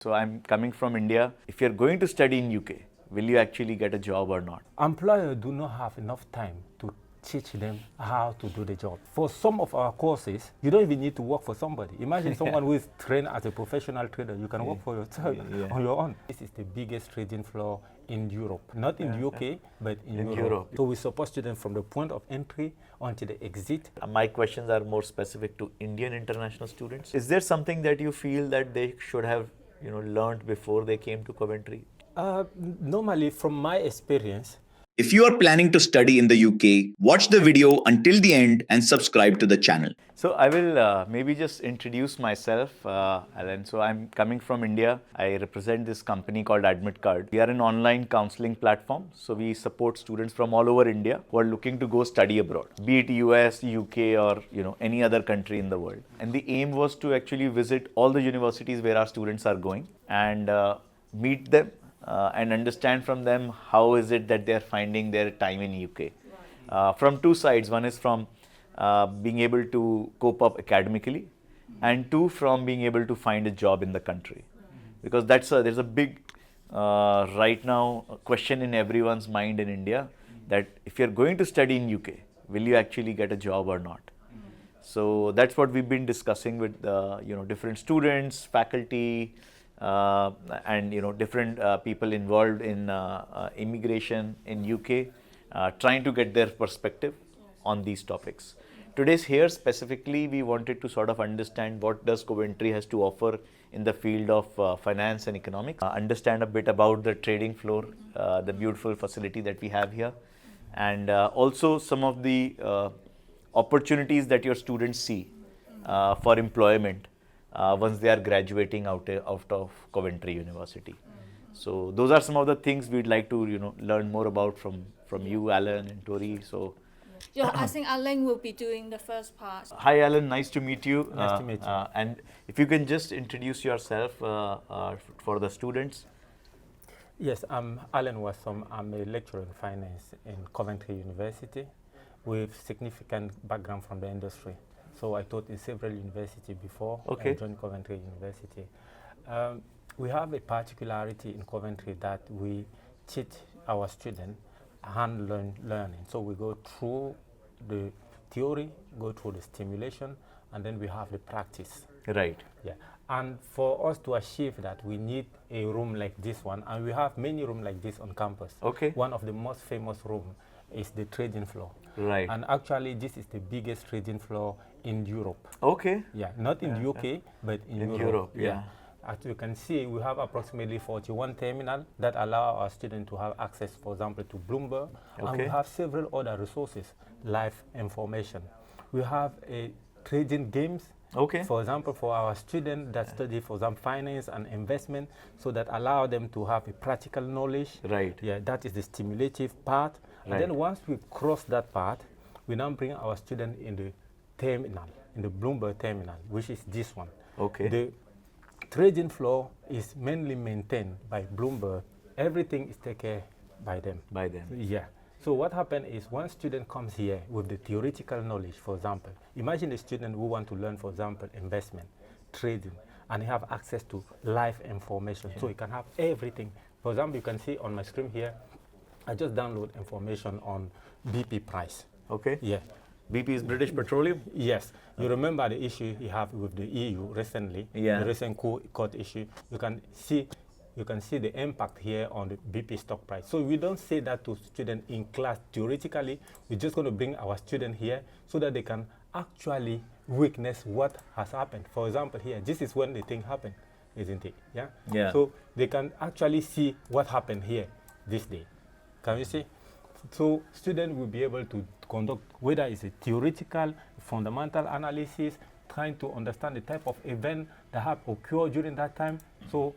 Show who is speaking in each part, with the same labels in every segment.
Speaker 1: So I'm coming from India. If you're going to study in UK, will you actually get a job or not?
Speaker 2: Employers do not have enough time to teach them how to do the job. For some of our courses, you don't even need to work for somebody. Imagine someone who is trained as a professional trader. You can work for yourself on your own. This is the biggest trading floor in Europe. Not in the UK, but in Europe. So we support students from the point of entry until the exit.
Speaker 1: My questions are more specific to Indian international students. Is there something that you feel that they should have learned before they came to Coventry?
Speaker 2: Normally, from my experience,
Speaker 3: if you are planning to study in the UK, watch the video until the end and subscribe to the channel.
Speaker 1: So I will maybe just introduce myself, Alan. So I'm coming from India. I represent this company called Admit Card. We are an online counseling platform. So we support students from all over India who are looking to go study abroad, be it US, UK, or any other country in the world. And the aim was to actually visit all the universities where our students are going and meet them. And understand from them how is it that they're finding their time in UK. From two sides. One is from being able to cope up academically, and two, from being able to find a job in the country. Because there's a big right now question in everyone's mind in India that if you're going to study in UK, will you actually get a job or not? So that's what we've been discussing with different students, faculty, and different people involved in immigration in UK, trying to get their perspective on these topics. Today's here specifically, we wanted to sort of understand what does Coventry has to offer in the field of finance and economics, understand a bit about the trading floor, the beautiful facility that we have here, and also some of the opportunities that your students see for employment once they are graduating out of Coventry University. So those are some of the things we'd like to learn more about from you, Alan and Tori. So
Speaker 4: I think Alan will be doing the first part.
Speaker 1: Hi Alan, nice to meet you.
Speaker 2: Nice to meet you.
Speaker 1: And if you can just introduce yourself for the students.
Speaker 2: Yes, I'm Alan Wassom. I'm a lecturer in finance in Coventry University with significant background from the industry. So I taught in several universities before I joined Coventry University. We have a particularity in Coventry that we teach our students hand-learned learning. So we go through the theory, go through the stimulation, and then we have the practice.
Speaker 1: Right.
Speaker 2: Yeah. And for us to achieve that, we need a room like this one, and we have many rooms like this on campus.
Speaker 1: Okay.
Speaker 2: One of the most famous rooms is the trading floor.
Speaker 1: Right.
Speaker 2: And actually, this is the biggest trading floor in Europe.
Speaker 1: Okay.
Speaker 2: Yeah, not in the UK, but in
Speaker 1: Europe. Yeah.
Speaker 2: As you can see, we have approximately 41 terminals that allow our students to have access, for example, to Bloomberg. And we have several other resources, live information. We have a trading games.
Speaker 1: Okay.
Speaker 2: For example, for our students that study, for example, finance and investment, so that allow them to have a practical knowledge.
Speaker 1: Right.
Speaker 2: Yeah, that is the stimulative part. And then once we cross that part, we now bring our student in the terminal, in the Bloomberg Terminal, which is this one.
Speaker 1: Okay.
Speaker 2: The trading floor is mainly maintained by Bloomberg. Everything is taken care by them.
Speaker 1: By them.
Speaker 2: Yeah. So what happens is one student comes here with the theoretical knowledge, for example. Imagine a student who want to learn, for example, investment, trading, and have access to live information. So he can have everything. For example, you can see on my screen here, I just download information on BP price.
Speaker 1: Okay.
Speaker 2: Yeah.
Speaker 1: BP is British Petroleum?
Speaker 2: Yes. You remember the issue you have with the EU recently, the recent court issue. You can see the impact here on the BP stock price. So we don't say that to students in class theoretically. We're just going to bring our student here so that they can actually witness what has happened. For example, here, this is when the thing happened, isn't it? Yeah.
Speaker 1: Yeah.
Speaker 2: So they can actually see what happened here this day. Can you see? So students will be able to conduct, whether it's a theoretical, fundamental analysis, trying to understand the type of event that have occurred during that time. So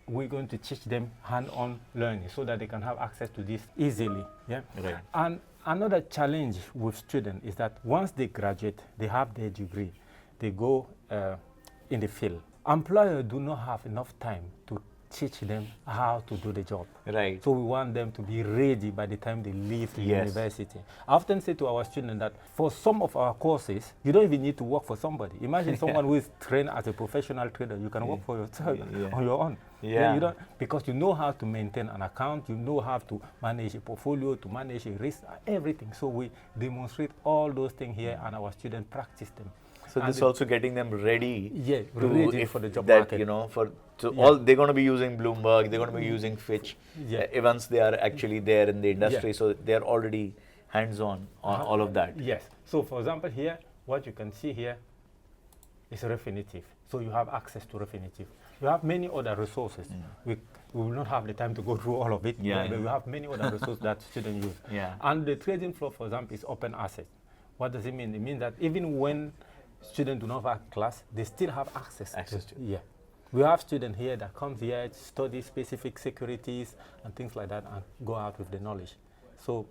Speaker 2: we're going to teach them hand-on learning so that they can have access to this easily. Yeah.
Speaker 1: Right.
Speaker 2: And another challenge with students is that once they graduate, they have their degree, they go in the field. Employers do not have enough time to teach them how to do the job.
Speaker 1: Right.
Speaker 2: So we want them to be ready by the time they leave the
Speaker 1: Yes.
Speaker 2: university. I often say to our students that for some of our courses, you don't even need to work for somebody. Imagine someone who is trained as a professional trader. You can work for yourself on your own.
Speaker 1: Yeah.
Speaker 2: You don't, because you know how to maintain an account, you know how to manage a portfolio, to manage a risk, everything. So we demonstrate all those things here, and our students practice them.
Speaker 1: So
Speaker 2: And
Speaker 1: this also getting them ready.
Speaker 2: Yeah,
Speaker 1: to
Speaker 2: ready
Speaker 1: if
Speaker 2: for the job
Speaker 1: that,
Speaker 2: market.
Speaker 1: you know, for so
Speaker 2: Yeah.
Speaker 1: all they're going to be using Bloomberg, they're going to be using Fitch.
Speaker 2: Yeah.
Speaker 1: Once they are actually there in the industry,
Speaker 2: Yeah.
Speaker 1: so they're already hands-on on all of that.
Speaker 2: Yes. So for example here, what you can see here is Refinitiv. So you have access to Refinitiv. You have many other resources. We will not have the time to go through all of it,
Speaker 1: Yeah.
Speaker 2: but we have many other resources that students use.
Speaker 1: Yeah.
Speaker 2: And the trading floor, for example, is open access. What does it mean? It means that even when students do not have class, they still have access
Speaker 1: To.
Speaker 2: Yeah. We have students here that come here to study specific securities and things like that and go out with the knowledge. So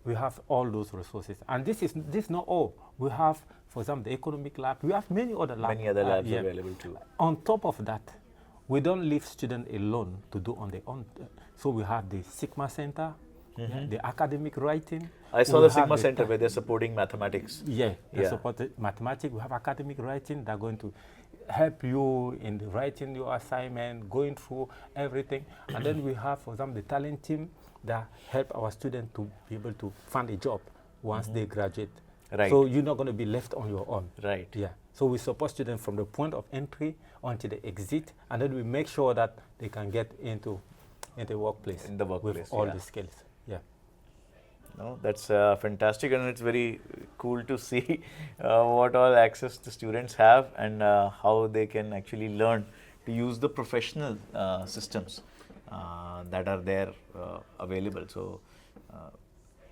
Speaker 2: we have all those resources. And this is not all. We have, for example, the economic lab. We have many other labs.
Speaker 1: Many other labs available too.
Speaker 2: On top of that, we don't leave students alone to do on their own. So we have the Sigma Center, the academic writing.
Speaker 1: I saw
Speaker 2: We
Speaker 1: the
Speaker 2: have
Speaker 1: Sigma Center where they're supporting mathematics.
Speaker 2: Yeah, they
Speaker 1: Yeah.
Speaker 2: support the mathematics. We have academic writing. They're going to help you in the writing your assignment, going through everything. And then we have, for example, the talent team that help our students to be able to find a job once they graduate.
Speaker 1: Right.
Speaker 2: So you're not going to be left on your own.
Speaker 1: Right.
Speaker 2: Yeah. So we support students from the point of entry until they exit, and then we make sure that they can get into the workplace.
Speaker 1: In the workplace,
Speaker 2: with all
Speaker 1: yeah.
Speaker 2: the skills. Yeah.
Speaker 1: No, that's fantastic, and it's very cool to see what all access the students have and how they can actually learn to use the professional systems that are there available. So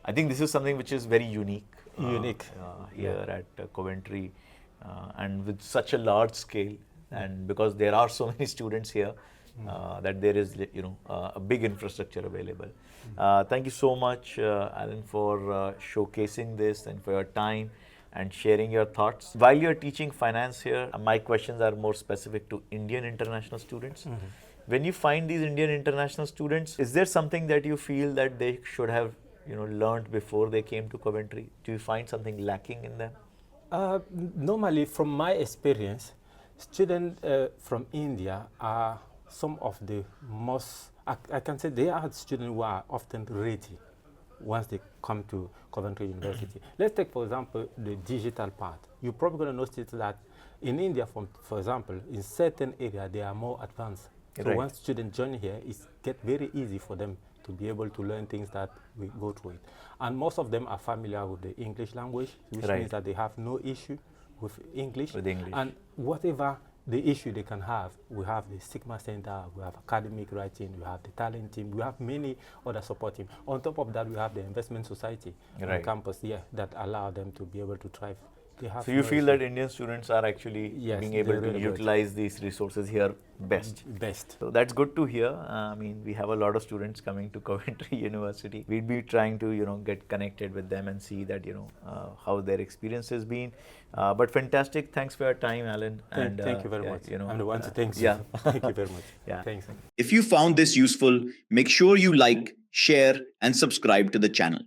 Speaker 1: I think this is something which is very unique. Here at Coventry, and with such a large scale, and because there are so many students here, that there is a big infrastructure available. Thank you so much, Alan, for showcasing this and for your time and sharing your thoughts. While you're teaching finance here, my questions are more specific to Indian international students. When you find these Indian international students, is there something that you feel that they should have learned before they came to Coventry? Do you find something lacking in them?
Speaker 2: Normally, from my experience, students from India are some of the most, I can say they are students who are often ready once they come to Coventry University. Let's take, for example, the digital part. You're probably going to notice that in India, for example, in certain areas, they are more advanced. So
Speaker 1: Right.
Speaker 2: once students join here, it's get very easy for them to be able to learn things that we go through it. And most of them are familiar with the English language, which
Speaker 1: Right.
Speaker 2: means that they have no issue with English.
Speaker 1: With English.
Speaker 2: And whatever the issue they can have, we have the Sigma Center, we have academic writing, we have the talent team, we have many other support teams. On top of that, we have the investment society on
Speaker 1: Right.
Speaker 2: campus here that allow them to be able to thrive. They have
Speaker 1: So you
Speaker 2: no
Speaker 1: feel
Speaker 2: issue.
Speaker 1: that Indian students are actually
Speaker 2: Yes,
Speaker 1: being able
Speaker 2: they're
Speaker 1: to
Speaker 2: really good.
Speaker 1: utilize these resources here best.
Speaker 2: Best.
Speaker 1: So that's good to hear. I mean, we have a lot of students coming to Coventry University. We'll be trying to, get connected with them and see that, how their experience has been. But fantastic. Thanks for your time, Alan.
Speaker 2: Thank you very much. I'm the one to thank you.
Speaker 1: Yeah.
Speaker 2: Thank you very much.
Speaker 1: Yeah.
Speaker 2: Thanks.
Speaker 3: If you found this useful, make sure you like, share, and subscribe to the channel.